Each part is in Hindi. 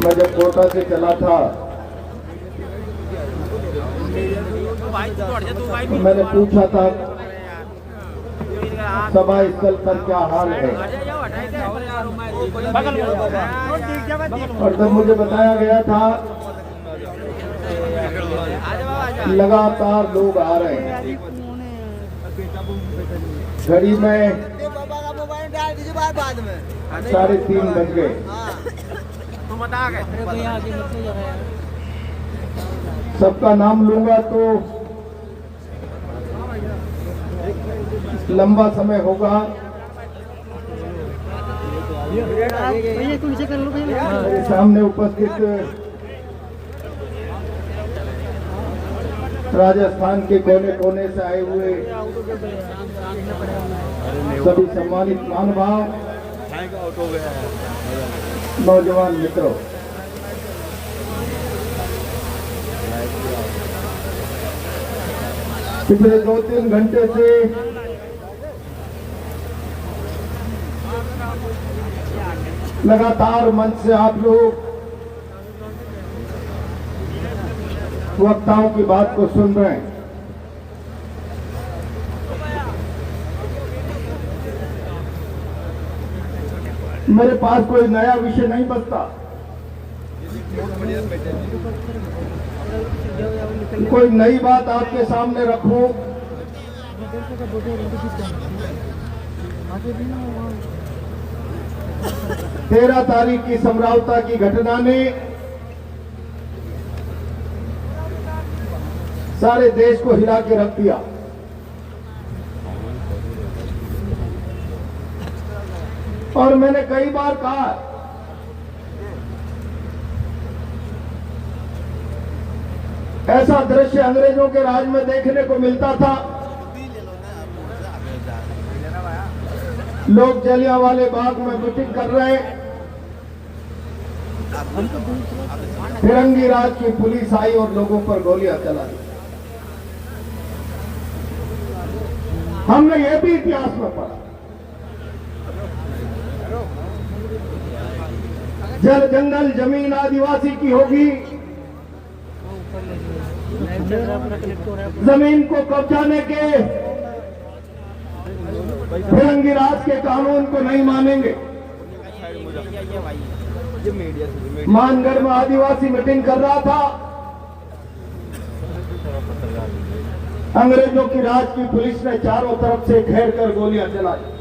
मैं जब कोटा से चला था तो मैंने पूछा था सभा स्थल पर क्या हाल है, और तब मुझे बताया गया था लगातार लोग आ रहे हैं। घड़ी में 3:30 बज गए। सबका नाम लूंगा तो लंबा समय होगा। मेरे सामने उपस्थित राजस्थान के कोने कोने से आए हुए सभी सम्मानित महानुभाव, नौजवान मित्रों, पिछले 2-3 घंटे से लगातार मंच से आप लोग वक्ताओं की बात को सुन रहे हैं। मेरे पास कोई नया विषय नहीं बचता, कोई नई बात आपके सामने रखूं। 13 तारीख की समरावता की घटना ने सारे देश को हिला के रख दिया। और मैंने कई बार कहा ऐसा दृश्य अंग्रेजों के राज में देखने को मिलता था। लोग जलियांवाले बाग में मीटिंग कर रहे, फिरंगी राज की पुलिस आई और लोगों पर गोलियां चला दी। हमने यह भी इतिहास में पढ़ा, जल जंगल जमीन आदिवासी की होगी, जमीन को कब्जाने के फिरंगी राज के कानून को नहीं मानेंगे। मानगढ़ में आदिवासी मीटिंग कर रहा था, अंग्रेजों की राज की पुलिस ने चारों तरफ से घेर कर गोलियां चलाई।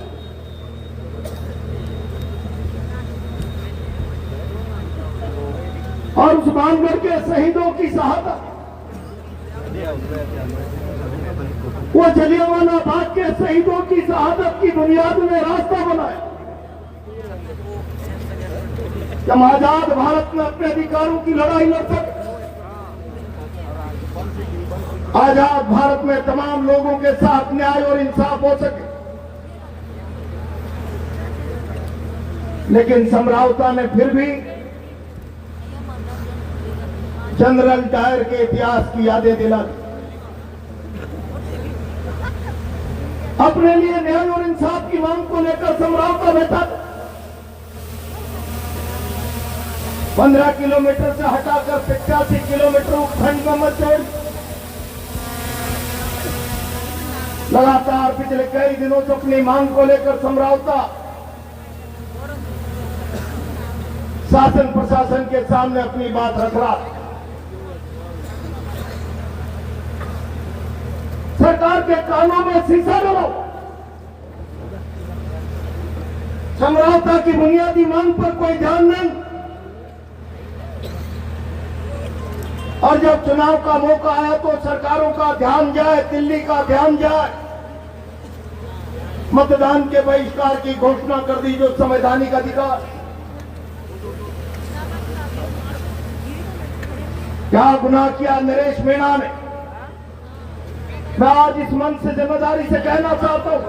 और उस मानगढ़ के शहीदों की शहादत, वो जलियांवाला बाग के शहीदों की शहादत की बुनियाद में रास्ता बनाया। जब आजाद भारत में अपने अधिकारों की लड़ाई लड़ सके, आजाद भारत में तमाम लोगों के साथ न्याय और इंसाफ हो सके, लेकिन समरावता ने फिर भी जनरल डायर के इतिहास की यादें दिला दी। अपने लिए न्याय और इंसाफ की मांग को लेकर समरावता बैठा था। 15 किलोमीटर से हटाकर 85 किलोमीटर उपखंड में मत जोड़। लगातार पिछले कई दिनों से अपनी मांग को लेकर समरावता शासन प्रशासन के सामने अपनी बात रख रहा। सरकार के कानों में शीशा डालो। समरावता की बुनियादी मांग पर कोई ध्यान नहीं, और जब चुनाव का मौका आया तो सरकारों का ध्यान जाए, दिल्ली का ध्यान जाए। मतदान के बहिष्कार की घोषणा कर दी, जो संवैधानिक अधिकार। क्या गुनाह किया नरेश मीणा ने? मैं आज इस मंच से जिम्मेदारी से कहना चाहता हूं,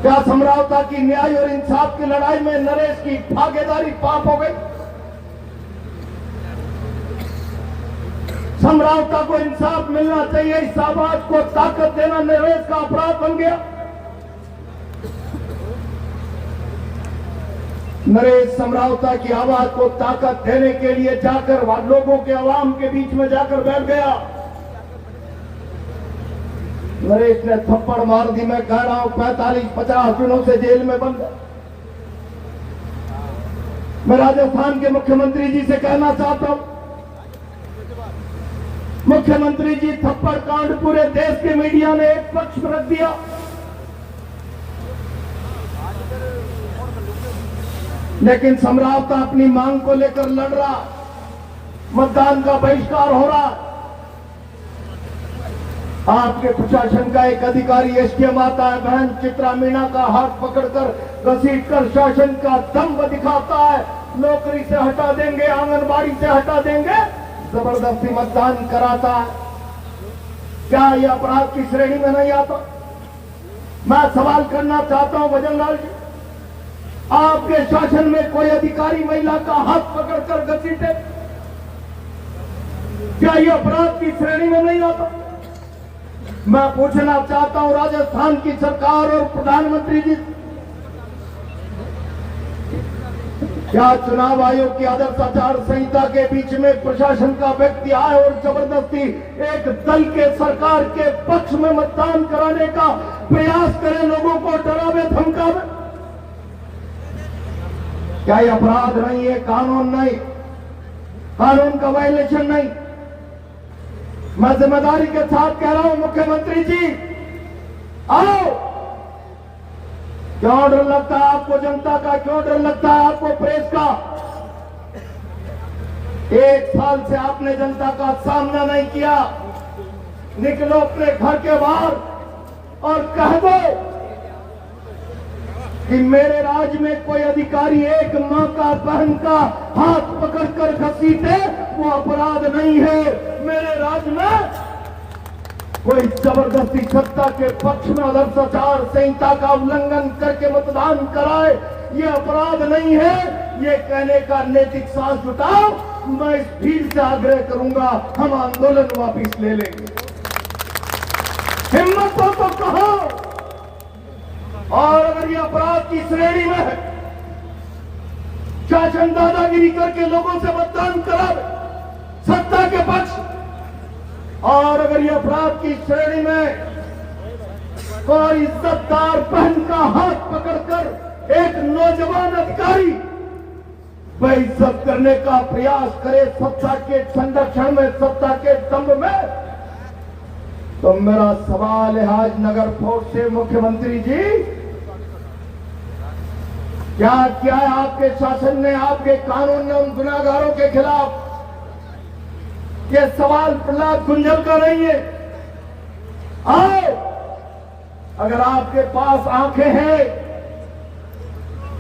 क्या समरावता की न्याय और इंसाफ की लड़ाई में नरेश की भागीदारी पाप हो गई? समरावता को इंसाफ मिलना चाहिए, इस आवाज को ताकत देना नरेश का अपराध बन गया। नरेश समरावता की आवाज को ताकत देने के लिए जाकर लोगों के आवाम के बीच में जाकर बैठ गया। नरेश ने थप्पड़ मार दी। मैं कह रहा हूं 45-50 दिनों से जेल में बंद है। मैं राजस्थान के मुख्यमंत्री जी से कहना चाहता हूं, मुख्यमंत्री जी, थप्पड़ कांड पूरे देश के मीडिया ने एक पक्ष में रख दिया, लेकिन समरावता अपनी मांग को लेकर लड़ रहा। मतदान का बहिष्कार हो रहा। आपके प्रशासन का एक अधिकारी एसडीएम आता है, बहन चित्रा मीणा का हाथ पकड़कर घसीटकर शासन का दम्भ दिखाता है। नौकरी से हटा देंगे, आंगनबाड़ी से हटा देंगे, जबरदस्ती मतदान कराता है। क्या यह अपराध की श्रेणी में नहीं आता? मैं सवाल करना चाहता हूं भजनलाल जी, आपके शासन में कोई अधिकारी महिला का हाथ पकड़कर घसीटे, क्या यह अपराध की श्रेणी में नहीं आता? मैं पूछना चाहता हूं राजस्थान की सरकार और प्रधानमंत्री जी, क्या चुनाव आयोग की आदर्श आचार संहिता के बीच में प्रशासन का व्यक्ति आए और जबरदस्ती एक दल के सरकार के पक्ष में मतदान कराने का प्रयास करे, लोगों को डरावे धमकावे? क्या यह अपराध नहीं है? कानून नहीं, कानून का वायलेशन नहीं? मैं जिम्मेदारी के साथ कह रहा हूं मुख्यमंत्री जी, आओ। क्यों डर लगता है आपको जनता का? क्यों डर लगता है आपको प्रेस का? 1 साल से आपने जनता का सामना नहीं किया। निकलो अपने घर के बाहर और कह दो कि मेरे राज्य में कोई अधिकारी एक मां का, बहन का हाथ पकड़कर घसीटे, वो अपराध नहीं है। मेरे राज्य में कोई जबरदस्ती सत्ता के पक्ष में आदर्श आचार संहिता का उल्लंघन करके मतदान कराए, ये अपराध नहीं है। ये कहने का नैतिक साहस जुटाओ। मैं इस भीड़ से आग्रह करूंगा, हम आंदोलन वापिस ले लेंगे। हिम्मत हो तो कहो। और अगर ये अपराध की श्रेणी में है, शासन दादागिरी करके लोगों से मतदान करावे सत्ता के पक्ष, और अगर ये अपराध की श्रेणी में कोई इज्जतदार बहन का हाथ पकड़कर एक नौजवान अधिकारी बेइज्जत करने का प्रयास करे सत्ता के संरक्षण में, सत्ता के दम्भ में, तो मेरा सवाल है आज नगर फोर्ट से, मुख्यमंत्री जी, क्या किया है आपके शासन ने, आपके कानून ने उन गुनाहगारों के खिलाफ? ये सवाल प्रहलाद गुंजल का नहीं है। आओ, अगर आपके पास आंखें हैं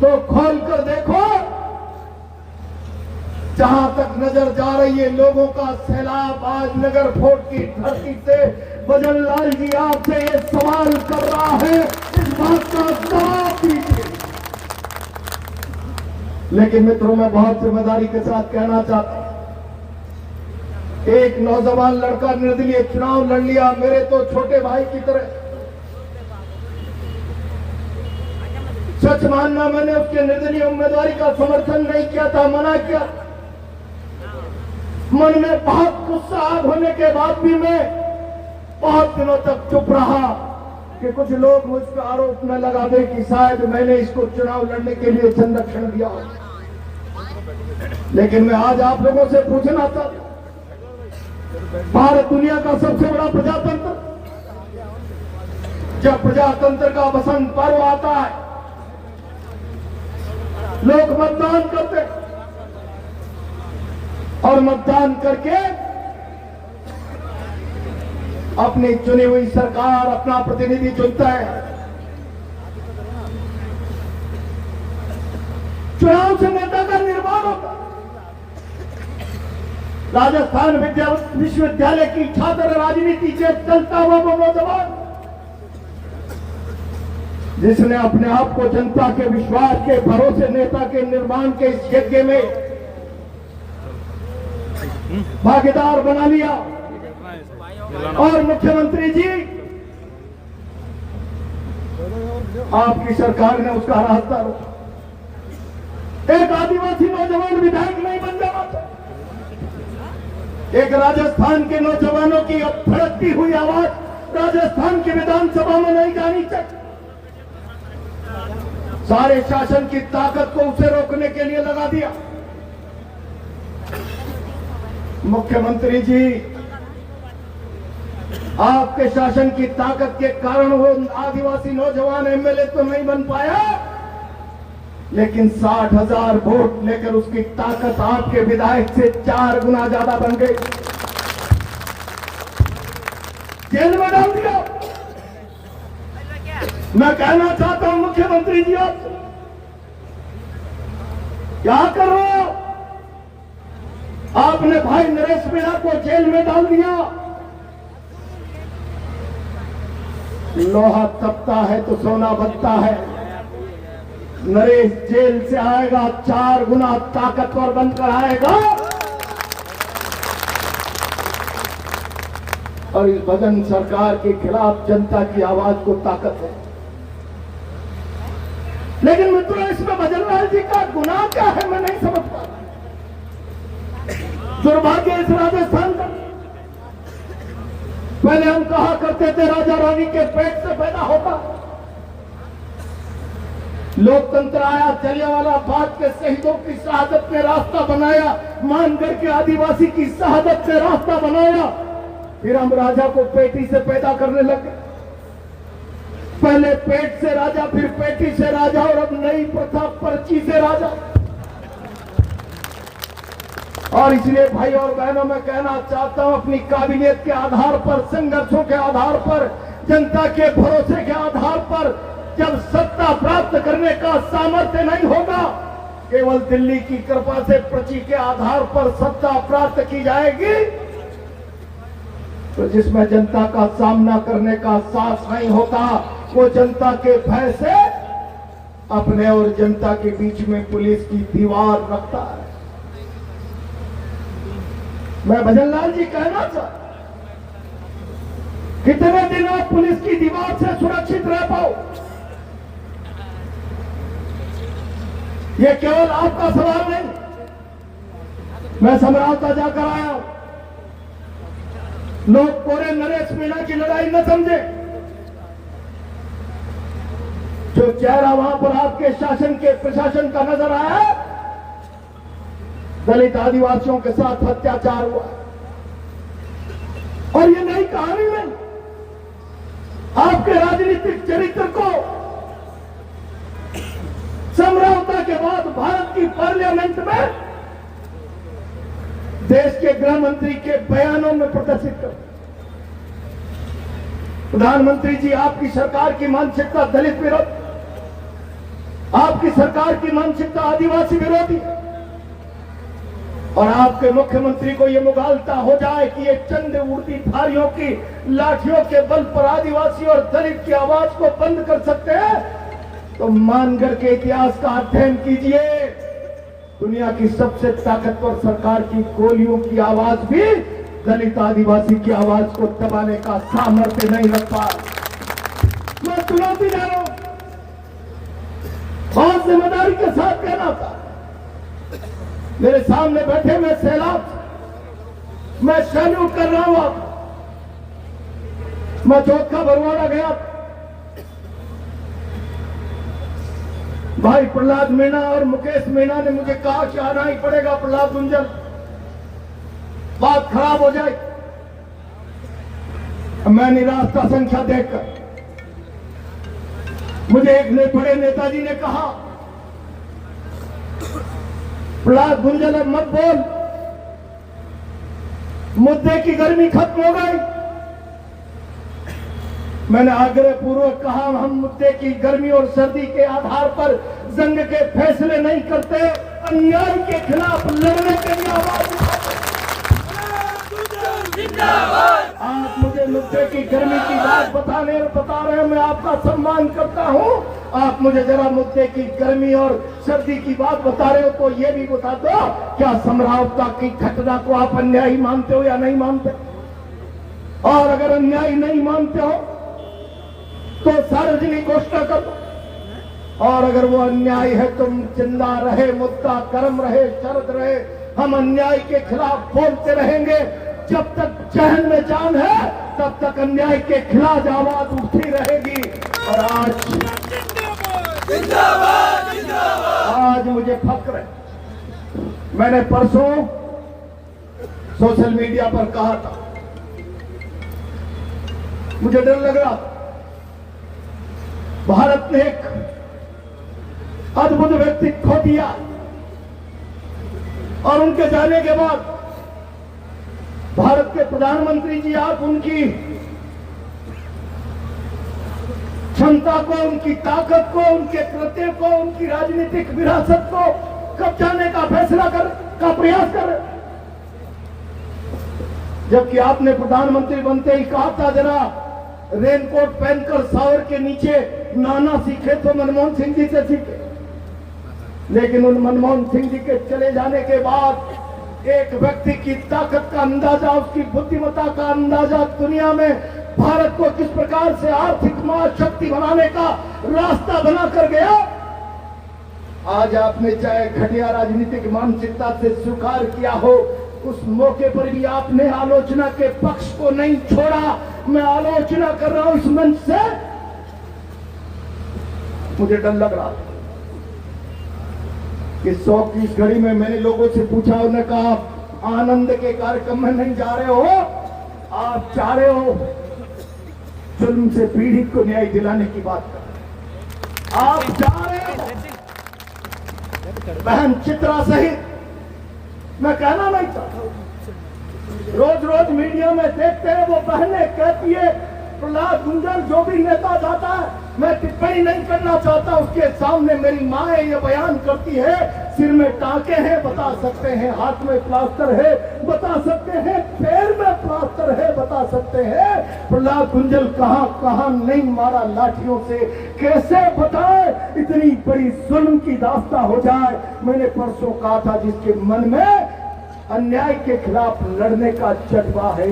तो खोल कर देखो। जहां तक नजर जा रही है लोगों का सैलाब आज नगर फोर्ट की धरती से, भजनलाल जी आपसे ये सवाल कर रहा है, इस बात का जवाब दीजिए। लेकिन मित्रों, मैं बहुत जिम्मेदारी के साथ कहना चाहता हूं, एक नौजवान लड़का निर्दलीय चुनाव लड़ लिया, मेरे तो छोटे भाई की तरह। सच मानना, मैंने उसके निर्दलीय उम्मीदवारी का समर्थन नहीं किया था, मना किया। मन में बहुत गुस्सा होने के बाद भी मैं बहुत दिनों तक चुप रहा कि कुछ लोग मुझ पर आरोप न लगा दे कि शायद मैंने इसको चुनाव लड़ने के लिए संरक्षण दिया। लेकिन मैं आज आप लोगों से पूछना चाहता हूं, भारत दुनिया का सबसे बड़ा प्रजातंत्र, जब प्रजातंत्र का बसंत पर्व आता है, लोग मतदान करते हैं और मतदान करके अपनी चुनी हुई सरकार, अपना प्रतिनिधि चुनता है। चुनाव से नेता का निर्माण होता है। राजस्थान विश्वविद्यालय की छात्र राजनीति से चलता हुआ वो नौजवान, जिसने अपने आप को जनता के विश्वास के भरोसे नेता के निर्माण के इस यज्ञ में भागीदार बना लिया। और मुख्यमंत्री जी, आपकी सरकार ने उसका रास्ता रोका। एक आदिवासी नौजवान विधायक नहीं बन जाना चाहिए। एक राजस्थान के नौजवानों की अब भड़कती हुई आवाज राजस्थान की विधानसभा में नहीं जानी चाहिए। सारे शासन की ताकत को उसे रोकने के लिए लगा दिया। मुख्यमंत्री जी, आपके शासन की ताकत के कारण वो आदिवासी नौजवान एमएलए तो नहीं बन पाया, लेकिन 60,000 वोट लेकर उसकी ताकत आपके विधायक से 4 गुना ज्यादा बन गई। जेल में डाल दिया। मैं कहना चाहता हूं मुख्यमंत्री जी, आप क्या कर रहे हो? आपने भाई नरेश मीणा को जेल में डाल दिया। लोहा तपता है तो सोना बनता है। नरेश जेल से आएगा 4 गुना ताकतवर बनकर आएगा। और इस भजन सरकार के खिलाफ जनता की आवाज को ताकत है। लेकिन मित्रों, इसमें भजनलाल जी का गुनाह क्या है, मैं नहीं समझ पा रहा। दुर्भाग्य इस राजस्थान का। पहले हम कहा करते थे राजा रानी के पेट से पैदा होता। लोकतंत्र आया, जलियांवाला बाग के शहीदों की शहादत ने रास्ता बनाया, मानगढ़ के आदिवासी की शहादत ने रास्ता बनाया। फिर हम राजा को पेटी से पैदा करने लगे। पहले पेट से राजा, फिर पेटी से राजा, और अब नई प्रथा पर्ची से राजा। और इसलिए भाई और बहनों, मैं कहना चाहता हूं, अपनी काबिलियत के आधार पर, संघर्षों के आधार पर, जनता के भरोसे के आधार पर जब सत्ता प्राप्त करने का सामर्थ्य नहीं होगा, केवल दिल्ली की कृपा से पर्ची के आधार पर सत्ता प्राप्त की जाएगी, तो जिसमें जनता का सामना करने का साहस नहीं होता, वो जनता के भय से अपने और जनता के बीच में पुलिस की दीवार रखता है। मैं भजनलाल जी कहना चाहता, कितने दिन आप पुलिस की दीवार से सुरक्षित रह पाओ? ये केवल आपका सवाल नहीं। मैं समरावता जाकर आया हूं। लोग कोरे नरेश मीणा की लड़ाई न समझे। जो चेहरा वहां पर आपके शासन के प्रशासन का नजर आया, दलित आदिवासियों के साथ अत्याचार हुआ। और ये नई कहानी नहीं। आपके राजनीतिक चरित्र को समरावता के बाद भारत की पार्लियामेंट में देश के गृह मंत्री के बयानों में प्रदर्शित कर। प्रधानमंत्री जी, आपकी सरकार की मानसिकता दलित विरोधी, आपकी सरकार की मानसिकता आदिवासी विरोधी, और आपके मुख्यमंत्री को यह मुगालता हो जाए कि ये चंद उड़ती धारियों की लाठियों के बल पर आदिवासी और दलित की आवाज को बंद कर सकते हैं, तो मानगढ़ के इतिहास का अध्ययन कीजिए। दुनिया की सबसे ताकतवर सरकार की गोलियों की आवाज भी दलित आदिवासी की आवाज को दबाने का सामर्थ्य नहीं रख पा। मैं चुनौती दे रहा हूं, बहुत जिम्मेदारी के साथ कहना था। मेरे सामने बैठे हुए सैलाब, मैं सैल्यूट कर रहा हूं आप। मैं चौथा बरवाड़ा गया, भाई प्रहलाद मीणा और मुकेश मीणा ने मुझे कहा कि आना ही पड़ेगा प्रहलाद गुंजल, बात खराब हो जाए। मैं निराश था संख्या देखकर। मुझे एक ने बड़े नेताजी ने कहा, प्रहलाद गुंजल अब मत बोल, मुद्दे की गर्मी खत्म हो गई। मैंने आग्रह पूर्वक कहा, हम मुद्दे की गर्मी और सर्दी के आधार पर जंग के फैसले नहीं करते, अन्याय के खिलाफ लड़ने के लिए आवाज उठाते। आप मुझे मुद्दे की गर्मी की बात बता रहे हैं, मैं आपका सम्मान करता हूं। आप मुझे जरा मुद्दे की गर्मी और सर्दी की बात बता रहे हो तो ये भी बता दो, क्या समरावता की घटना को आप अन्यायी मानते हो या नहीं मानते? और अगर अन्यायी नहीं मानते हो तो सार्वजनिक घोषणा कर दो। और अगर वो अन्याय है तुम जिंदा रहे, मुद्दा गर्म रहे, शरद रहे, हम अन्याय के खिलाफ बोलते रहेंगे। जब तक जहन में जान है तब तक अन्याय के खिलाफ आवाज उठती रहेगी। और आज मुझे फक्र है, मैंने परसों सोशल मीडिया पर कहा था, मुझे डर लग रहा था। भारत ने एक अद्भुत व्यक्ति खो दिया और उनके जाने के बाद भारत के प्रधानमंत्री जी, आप उनकी क्षमता को, उनकी ताकत को, उनके कृत्य को, उनकी राजनीतिक विरासत को कब्जाने का फैसला का प्रयास कर रहे, जबकि आपने प्रधानमंत्री बनते ही कहा था जरा रेनकोट पहनकर शावर के नीचे नहाना सीखे तो मनमोहन सिंह जी से सीखे। लेकिन उन मनमोहन सिंह जी के चले जाने के बाद एक व्यक्ति की ताकत का अंदाजा, उसकी बुद्धिमत्ता का अंदाजा दुनिया में भारत को किस प्रकार से आर्थिक महाशक्ति बनाने का रास्ता बना कर गया। आज आपने चाहे घटिया राजनीतिक मानसिकता से स्वीकार किया हो, उस मौके पर भी आपने आलोचना के पक्ष को नहीं छोड़ा। मैं आलोचना कर रहा हूं इस मंच से, मुझे डर लग रहा था कि 100 की इस घड़ी में मैंने लोगों से पूछा, उन्होंने कहा आनंद के कार्यक्रम में नहीं जा रहे हो, आप चाह रहे हो जुल्म से पीड़ित को न्याय दिलाने की बात कर, आप चाह रहे हो बहन चित्रा सहित, मैं कहना नहीं चाहता, रोज रोज मीडिया में देखते हैं वो बहनें कहती है प्रहलाद गुंजन जो भी नेता जाता है, मैं टिप्पणी नहीं करना चाहता, उसके सामने मेरी माँ ये बयान करती है सिर में टांके हैं बता सकते हैं, हाथ में प्लास्टर है बता सकते हैं, पैर में प्लास्टर है बता सकते हैं, प्रहलाद गुंजन कहां कहां नहीं मारा लाठियों से, कैसे बताए इतनी बड़ी जुल्म की दास्ता हो जाए। मैंने परसों कहा था जिसके मन में अन्याय के खिलाफ लड़ने का जज्बा है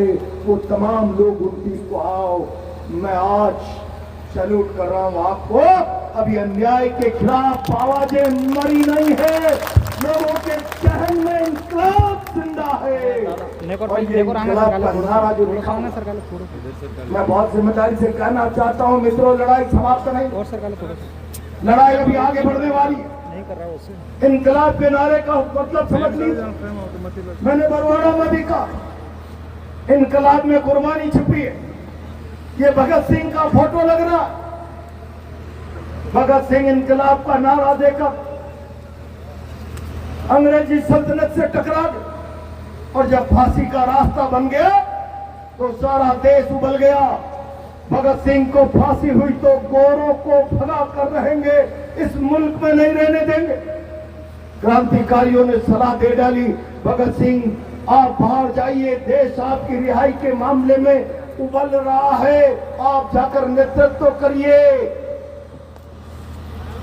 वो तमाम लोग उनकी को आओ। मैं आज सैल्यूट कर रहा हूं आपको, अभी अन्याय के खिलाफ आवाजें मरी नहीं है, लोगों के जहन में इंकलाब जिंदा है। और ये इंकलाब का नारा जो लिखा, मैं बहुत जिम्मेदारी से कहना चाहता हूं मित्रों, लड़ाई समाप्त नहीं, लड़ाई अभी आगे बढ़ने वाली है। इंकलाब के नारे का मतलब समझ लीजिए, मैंने बरवाड़ा में भी कहा इंकलाब में कुर्बानी छुपी है। ये भगत सिंह का फोटो लग रहा, भगत सिंह इंकलाब का नारा देकर अंग्रेजी सल्तनत से टकरा गए और जब फांसी का रास्ता बन गया तो सारा देश उबल गया। भगत सिंह को फांसी हुई तो गोरों को भगा कर रहेंगे, इस मुल्क में नहीं रहने देंगे। क्रांतिकारियों ने सलाह दे डाली, भगत सिंह आप बाहर जाइए, देश आपकी रिहाई के मामले में उबल रहा है, आप जाकर नेतृत्व करिए।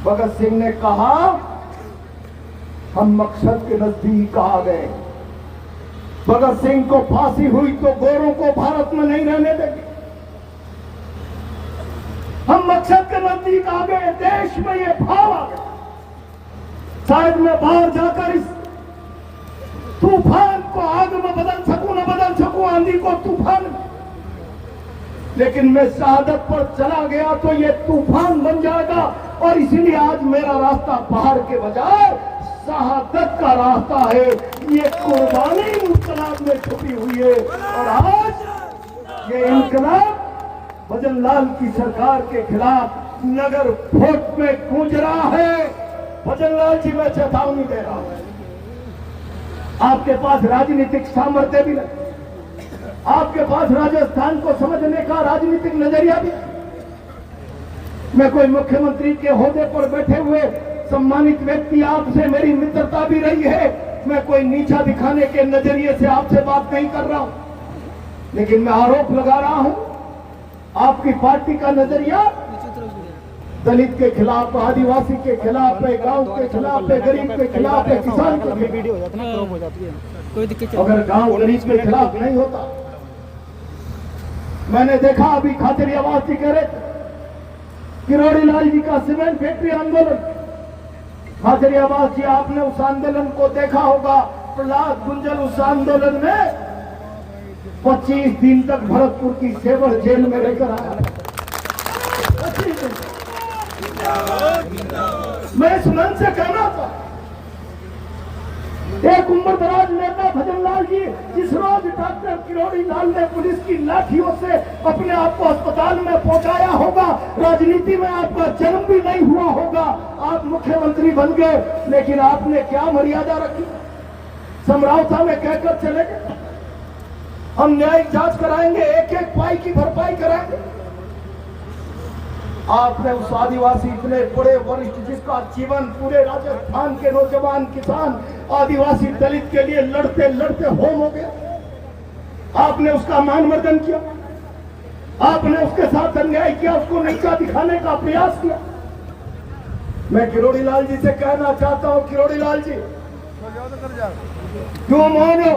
भगत सिंह ने कहा हम मकसद के नजदीक आ गए। भगत सिंह को फांसी हुई तो गोरों को भारत में नहीं रहने देंगे, हम मकसद के नजदीक आ गए, देश में ये भाव आ गया। शायद मैं बाहर जाकर इस तूफान को आग में बदल सकूं, न बदल सकूं आंधी को तूफान, लेकिन मैं शहादत पर चला गया तो ये तूफान बन जाएगा। और इसलिए आज मेरा रास्ता बाहर के बजाय शहादत का रास्ता है। ये कुर्बानी इंकलाब में छुपी हुई है और आज ये इंकलाब भजन लाल की सरकार के खिलाफ नगर फोर्ट में गूंज रहा है। भजन लाल जी मैं चेतावनी दे रहा हूं, आपके पास राजनीतिक सामर्थ्य भी नहीं, आपके पास राजस्थान को समझने का राजनीतिक नजरिया भी। मैं कोई मुख्यमंत्री के ओहदे पर बैठे हुए सम्मानित व्यक्ति, आपसे मेरी मित्रता भी रही है, मैं कोई नीचा दिखाने के नजरिए से आपसे बात नहीं कर रहा हूं, लेकिन मैं आरोप लगा रहा हूं आपकी पार्टी का नजरिया दलित के खिलाफ, आदिवासी के खिलाफ है, गांव के खिलाफ है, गरीब के खिलाफ है, किसान के खिलाफ। अगर गांव गरीब के खिलाफ नहीं होता, मैंने देखा अभी खातिर आवाज कह रहे थे किरोड़ी लाल जी का सीमेंट फैक्ट्री आंदोलन, खाजरियाबाद जी आपने उस आंदोलन को देखा होगा। प्रहलाद गुंजल उस आंदोलन में 25 दिन तक भरतपुर की सेवर जेल में रहकर आया। मैं इस मन से कहना था, एक उम्र दराज नेता भजन लाल जी, जिस रोज डॉक्टर किरोड़ी लाल ने पुलिस की लाठियों से अपने आप को अस्पताल में पहुंचाया होगा, राजनीति में आपका जन्म भी नहीं हुआ होगा, आप मुख्यमंत्री बन गए, लेकिन आपने क्या मर्यादा रखी? समझौता में कहकर चले गए हम न्यायिक जांच कराएंगे, एक एक पाई की भरपाई कराएंगे। आपने उस आदिवासी इतने बड़े वरिष्ठ जिसका जीवन पूरे राजस्थान के नौजवान किसान आदिवासी दलित के लिए लड़ते लड़ते होम हो गया, आपने उसका मानवर्धन किया, आपने उसके साथ अन्याय किया, उसको नीचा दिखाने का प्रयास किया। मैं किरोड़ी लाल जी से कहना चाहता हूं, किरोड़ी लाल जी क्यों मौन हो?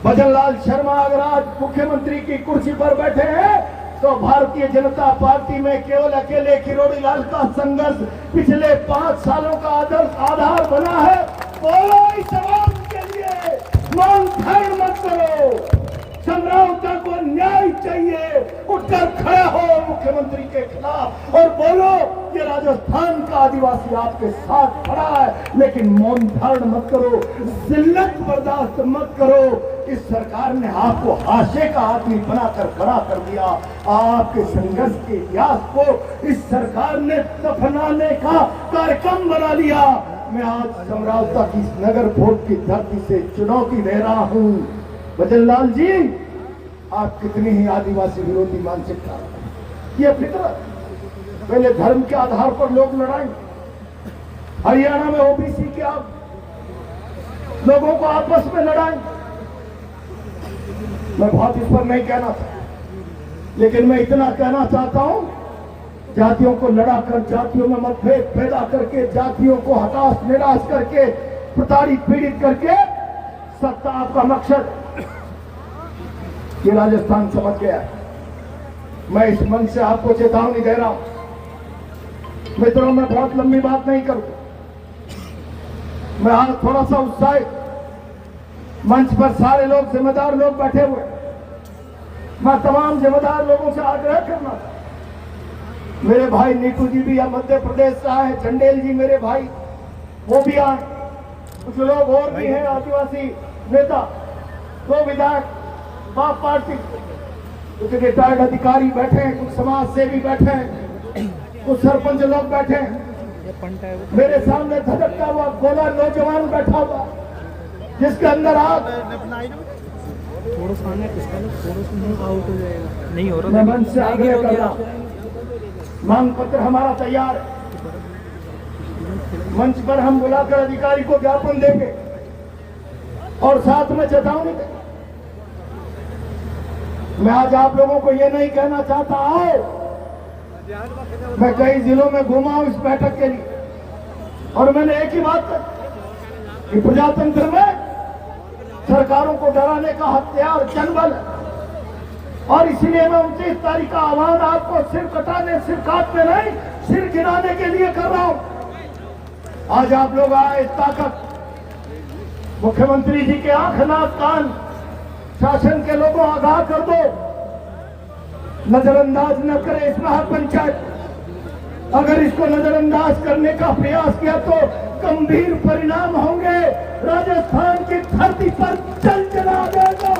भजन लाल शर्मा अगर आज मुख्यमंत्री की कुर्सी पर बैठे हैं तो भारतीय जनता पार्टी में केवल अकेले किरोड़ी लाल का संघर्ष पिछले 5 सालों का आधार बना है। बोलो इस आवाज के लिए, मौन धारण मत करो। समझौता को न्याय चाहिए, उठकर खड़ा हो मुख्यमंत्री के खिलाफ और बोलो ये राजस्थान का आदिवासी आपके साथ खड़ा है, लेकिन मौन धारण मत करो, जिल्लत बर्दाश्त मत करो। इस सरकार ने आपको हाशे का आदमी बनाकर खड़ा कर दिया। आपके संघर्ष के इतिहास को इस सरकार ने दफनाने का कार्यक्रम बना लिया। मैं आज समझौता की नगर भोट की धरती से चुनौती दे रहा हूं, भजन लाल जी आप कितनी ही आदिवासी विरोधी मानसिकता, ये फितरत, पहले धर्म के आधार पर लोग लड़ाएंगे, हरियाणा में ओबीसी के आप लोगों को आपस में लड़ाएंगे। मैं बहुत इस पर नहीं कहना था, लेकिन मैं इतना कहना चाहता हूं, जातियों को लड़ाकर, जातियों में मतभेद पैदा करके, जातियों को हताश निराश करके, प्रताड़ित पीड़ित करके सत्ता आपका मकसद, ये राजस्थान समझ गया है। मैं इस मन से आपको चेतावनी दे रहा हूं। मित्रों मैं बहुत लंबी बात नहीं करूंगा, मैं आज थोड़ा सा उत्साहित, मंच पर सारे लोग जिम्मेदार लोग बैठे हुए, मैं तमाम जिम्मेदार लोगों से आग्रह करना, मेरे भाई नीतू जी भी मध्य प्रदेश से आए, चंडेल जी मेरे भाई वो भी आए, कुछ लोग और भी हैं आदिवासी नेता, 2 विधायक बाप पार्टी, कुछ रिटायर्ड अधिकारी बैठे हैं, कुछ समाज सेवी बैठे हैं, कुछ सरपंच लोग बैठे हैं, मेरे सामने धड़कता हुआ गोला नौजवान बैठा हुआ जिसके अंदर आप थोड़ा सा आउट हो जाएगा, नहीं हो रहा। मैं मन से आग्रह कर रहा हूं, मांग पत्र हमारा तैयार है, मंच पर हम बुलाकर अधिकारी को ज्ञापन देंगे और साथ में चेतावनी देंगे। मैं आज आप लोगों को यह नहीं कहना चाहता आओ, मैं कई जिलों में घूमा हूं इस बैठक के लिए और मैंने एक ही बात कही कि प्रजातंत्र में सरकारों को डराने का हथियार जनबल है और इसीलिए मैं 29 तारीख का आह्वान आपको सिर कटाने, सिर काटने नहीं, सिर गिराने के लिए कर रहा हूं। आज आप लोग आए ताकत, मुख्यमंत्री जी के आंख नाक कान शासन के लोगों आगाह कर दो, नजरअंदाज न करें इस महापंचायत। अगर इसको नजरअंदाज करने का प्रयास किया तो गंभीर परिणाम होंगे, राजस्थान की धरती पर जल जला देगा।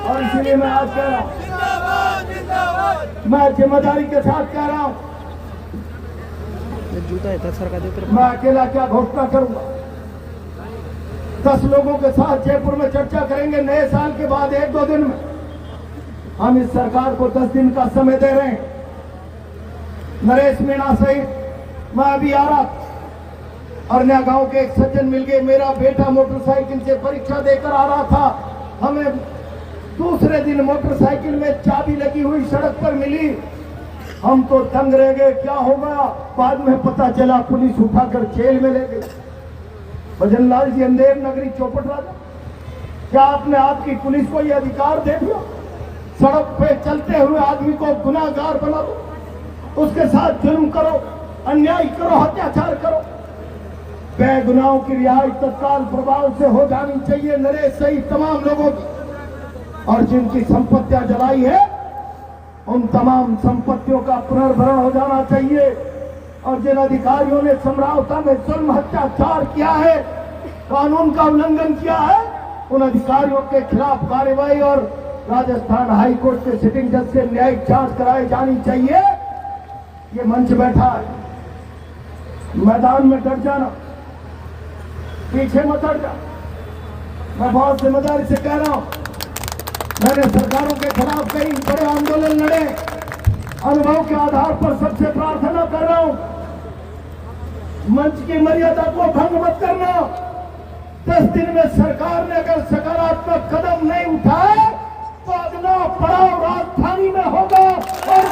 और इसलिए मैं आज कह रहा हूं, मैं जिम्मेदारी के साथ कह रहा हूं, मैं अकेला क्या घोषणा करूंगा, 10 लोगों के साथ जयपुर में चर्चा करेंगे। नए साल के बाद 1-2 दिन में हम इस सरकार को 10 दिन का समय दे रहे हैं। नरेश मीणा सहित मैं अभी आ रहा था, अरन्या गांव के एक सज्जन मिल गए, मेरा बेटा मोटरसाइकिल से परीक्षा देकर आ रहा था, हमें दूसरे दिन मोटरसाइकिल में चाबी लगी हुई सड़क पर मिली। हम तो दंग रह गए, क्या होगा? बाद में पता चला पुलिस उठाकर जेल में ले गई। भजन लाल जी, अंधेर नगरी चौपट राजा, क्या आपने आपकी पुलिस को यह अधिकार दे दिया सड़क पे चलते हुए आदमी को गुनाहगार बना दो, उसके साथ जुल्म करो, अन्याय करो, अत्याचार करो। बेगुनाहों की रिहाई तत्काल प्रभाव से हो जानी चाहिए, नरेश सहित तमाम लोगों की। और जिनकी संपत्तियां जलाई है उन तमाम संपत्तियों का पुनर्भरण हो जाना चाहिए। और जिन अधिकारियों ने समरावता में जुल्म अत्याचार किया है, कानून का उल्लंघन किया है, उन अधिकारियों के खिलाफ कार्रवाई और राजस्थान हाईकोर्ट के सिटिंग जज से न्यायिक जांच कराई जानी चाहिए। ये मंच बैठा है, मैदान में डट जाना, पीछे मत हट जा। मैं बहुत जिम्मेदारी से कह रहा हूं, मैंने सरकारों के खिलाफ कई बड़े आंदोलन लड़े, अनुभव के आधार पर सबसे प्रार्थना कर रहा हूं, मंच की मर्यादा को भंग मत करना। 10 दिन में सरकार ने अगर सकारात्मक कदम नहीं उठाए तो अगला पड़ाव राजधानी में होगा और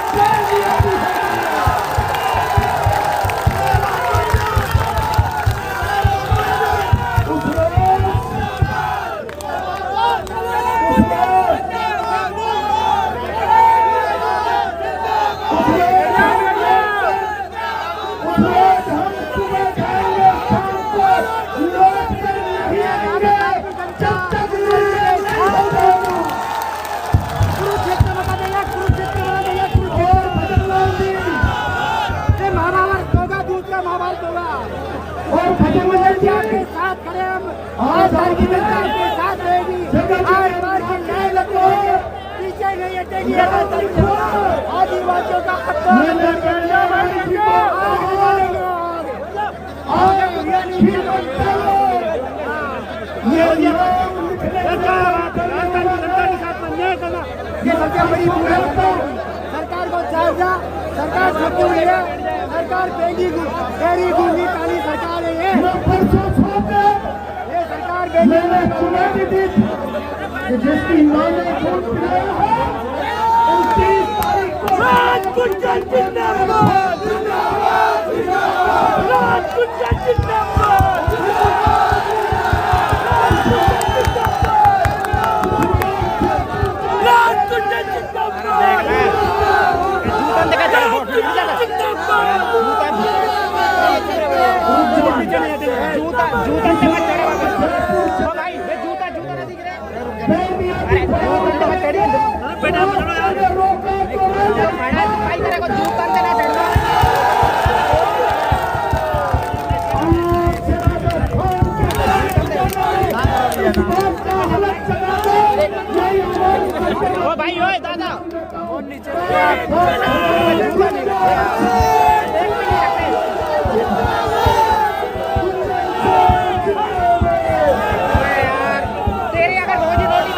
आदिवासियों का ये सबसे बड़ी भूल है। सरकार को जायजा, सरकार सबको मिले, सरकार बेगी गूंगी काली सरकार है ये सरकार मैंने चुनौती दी कि जिसकी मांगे वोट मिलेगा है 29 तारीख को राजकुंजन जिंदाबाद, जिंदाबाद, जिंदाबाद, राजकुंजन जिंदाबाद, राजकुंजन जिंदाबाद, ओ भाई ओए दादा और नीचे तेरी अगर रोजी रोटी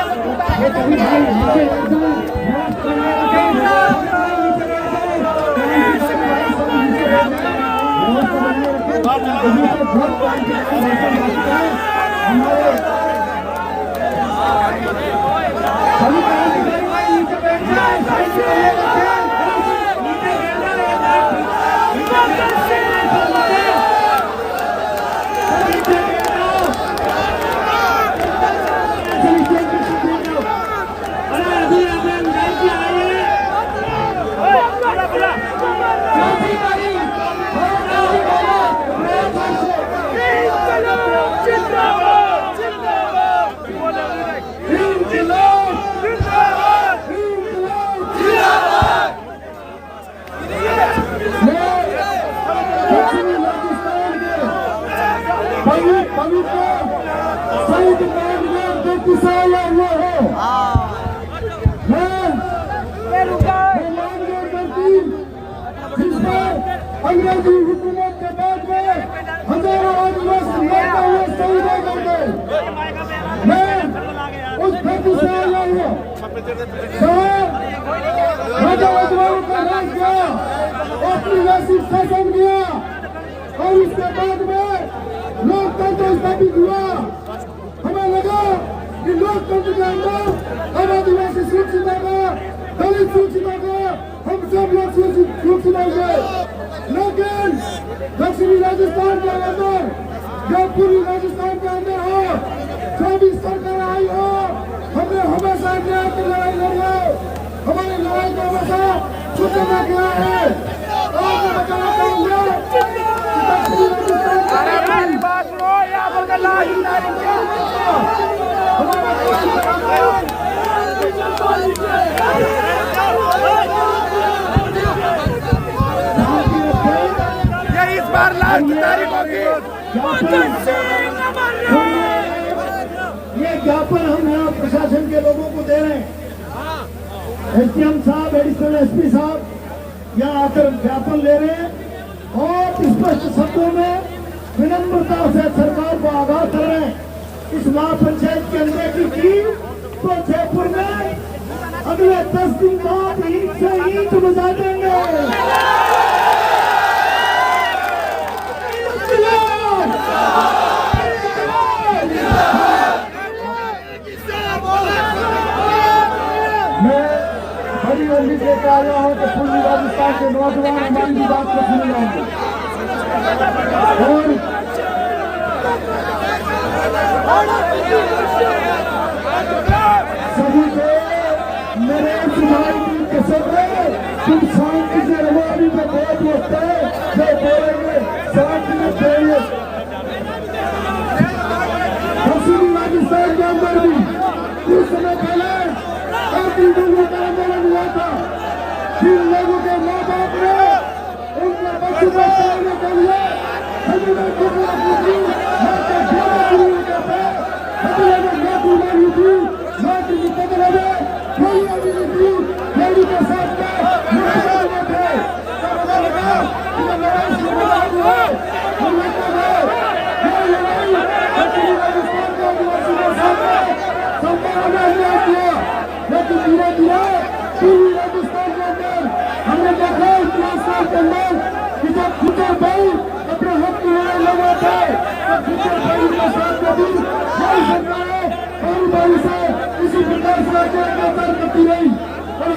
अंग्रेजी हुकूमत के बाद में हजारों आदिवासी मरते हुए शहीद हो गए। मैं उस धरती से आया हूँ राजा रजवाड़ों का राज गया, औपनिवेशी शासन गया और उसके बाद में लोकतंत्र स्थापित हुआ। हमें लगा कि लोकतंत्र के अंदर अब आदिवासी सुरक्षित होगा, दलित सुरक्षित होगा, हम सब लोग सुरक्षित होंगे। लेकिन दक्षिणी राजस्थान के अंदर, जो पूर्वी राजस्थान के अंदर हो, जो भी सरकार आई हो, हमने हमेशा न्याय की लड़ाई लड़ी है। बचाना क्या है? आपने बचाना करेंगे। अरे मेरी बात सुनो, यहाँ पर लाश उतारेंगे। ये इस बार लास्ट तारीख होगी। ये ज्ञापन हम यहाँ प्रशासन के लोगों को दे रहे हैं। एसडीएम साहब, एडिशनल एसपी साहब यहाँ आकर ज्ञापन ले रहे हैं और स्पष्ट शब्दों में विनम्रता से सरकार को आगाह कर रहे हैं। इस महापंचायत के अंदर की तो जयपुर में अगले 10 दिन बाद ईंट से ईंट बजा देंगे। मैं बड़ी रंजी लेकर आया हूँ तो पूर्वी राजस्थान के नौजवान हमारी भी बात को सुन जाएंगे और सभी को मेरे सुनाई के सबरे तुम शांति से रहो। अभी तो बहुत वक्त है जो बोलेंगे शांति में चाहिए। पश्चिमी राजस्थान के अंदर भी कुछ समय पहले लोगों का आंदोलन हुआ था। जिन लोगों के माँ बाप ने उनके बच्चे बचाने के लिए लेकिन धीरे धीरे पूर्वी राजस्थान के अंदर हमने देखा राजस्थान के अंदर कि जब खुचर भाई अपने हक के लिए लगा थे तो खुचर भाई के साथ कभी कई सरकारें बारी बारी से इसी प्रकार से अत्याचार करती रही।